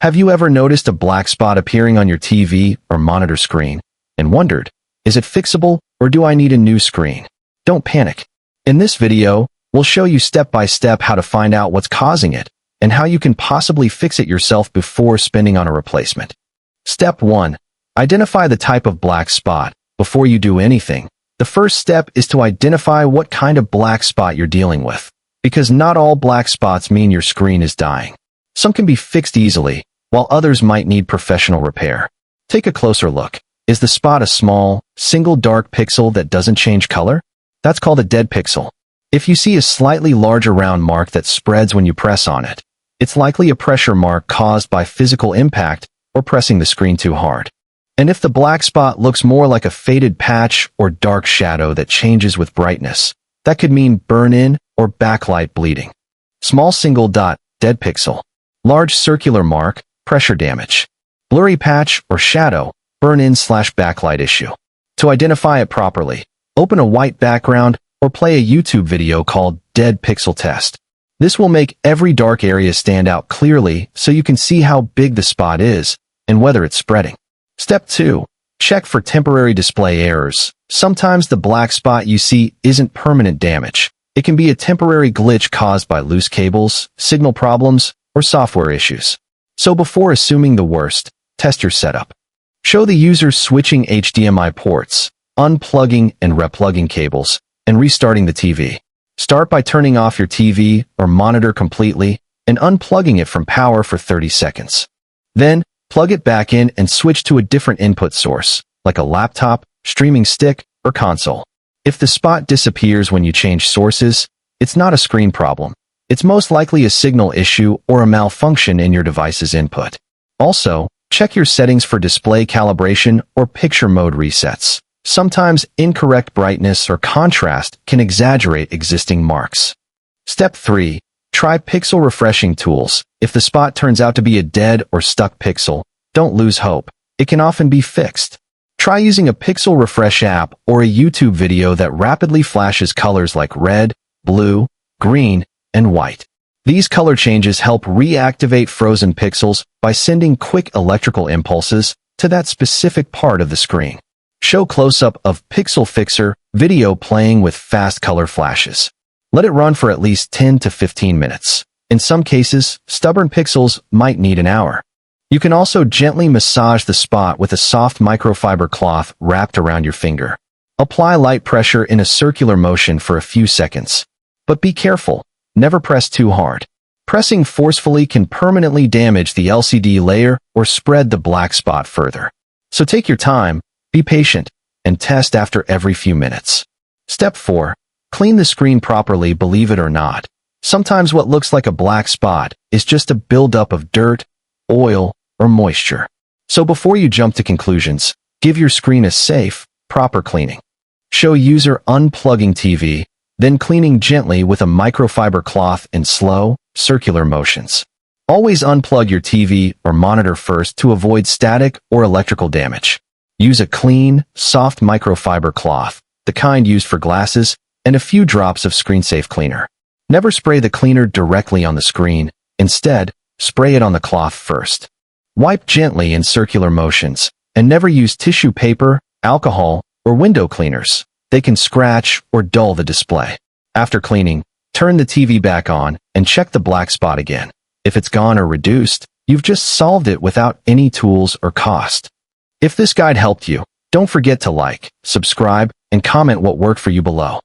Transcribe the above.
Have you ever noticed a black spot appearing on your TV or monitor screen and wondered, is it fixable or do I need a new screen? Don't panic. In this video, we'll show you step by step how to find out what's causing it and how you can possibly fix it yourself before spending on a replacement. Step 1. Identify the type of black spot. Before you do anything, the first step is to identify what kind of black spot you're dealing with, because not all black spots mean your screen is dying. Some can be fixed easily, while others might need professional repair. Take a closer look. Is the spot a small, single dark pixel that doesn't change color? That's called a dead pixel. If you see a slightly larger round mark that spreads when you press on it, it's likely a pressure mark caused by physical impact or pressing the screen too hard. And if the black spot looks more like a faded patch or dark shadow that changes with brightness, that could mean burn-in or backlight bleeding. Small single dot, dead pixel. Large circular mark, pressure damage. Blurry patch or shadow, burn-in/backlight issue. To identify it properly, open a white background or play a YouTube video called Dead Pixel Test. This will make every dark area stand out clearly so you can see how big the spot is and whether it's spreading. Step 2. Check for temporary display errors. Sometimes the black spot you see isn't permanent damage. It can be a temporary glitch caused by loose cables, signal problems, or software issues. So before assuming the worst, test your setup. Show the user switching HDMI ports, unplugging and replugging cables, and restarting the TV. Start by turning off your TV or monitor completely and unplugging it from power for 30 seconds. Then, plug it back in and switch to a different input source, like a laptop, streaming stick, or console. If the spot disappears when you change sources, it's not a screen problem. It's most likely a signal issue or a malfunction in your device's input. Also, check your settings for display calibration or picture mode resets. Sometimes incorrect brightness or contrast can exaggerate existing marks. Step 3. Try pixel refreshing tools. If the spot turns out to be a dead or stuck pixel, don't lose hope. It can often be fixed. Try using a pixel refresh app or a YouTube video that rapidly flashes colors like red, blue, green, and white. These color changes help reactivate frozen pixels by sending quick electrical impulses to that specific part of the screen. Show close-up of Pixel Fixer video playing with fast color flashes. Let it run for at least 10 to 15 minutes. In some cases, stubborn pixels might need an hour. You can also gently massage the spot with a soft microfiber cloth wrapped around your finger. Apply light pressure in a circular motion for a few seconds. But be careful, never press too hard. Pressing forcefully can permanently damage the LCD layer or spread the black spot further. So take your time, be patient, and test after every few minutes. Step 4. Clean the screen properly. Believe it or not, sometimes what looks like a black spot is just a buildup of dirt, oil, or moisture. So before you jump to conclusions, give your screen a safe, proper cleaning. Show user unplugging TV, then cleaning gently with a microfiber cloth in slow, circular motions. Always unplug your TV or monitor first to avoid static or electrical damage. Use a clean, soft microfiber cloth, the kind used for glasses, and a few drops of screen-safe cleaner. Never spray the cleaner directly on the screen. Instead, spray it on the cloth first. Wipe gently in circular motions, and never use tissue paper, alcohol, or window cleaners. They can scratch or dull the display. After cleaning, turn the TV back on and check the black spot again. If it's gone or reduced, you've just solved it without any tools or cost. If this guide helped you, don't forget to like, subscribe, and comment what worked for you below.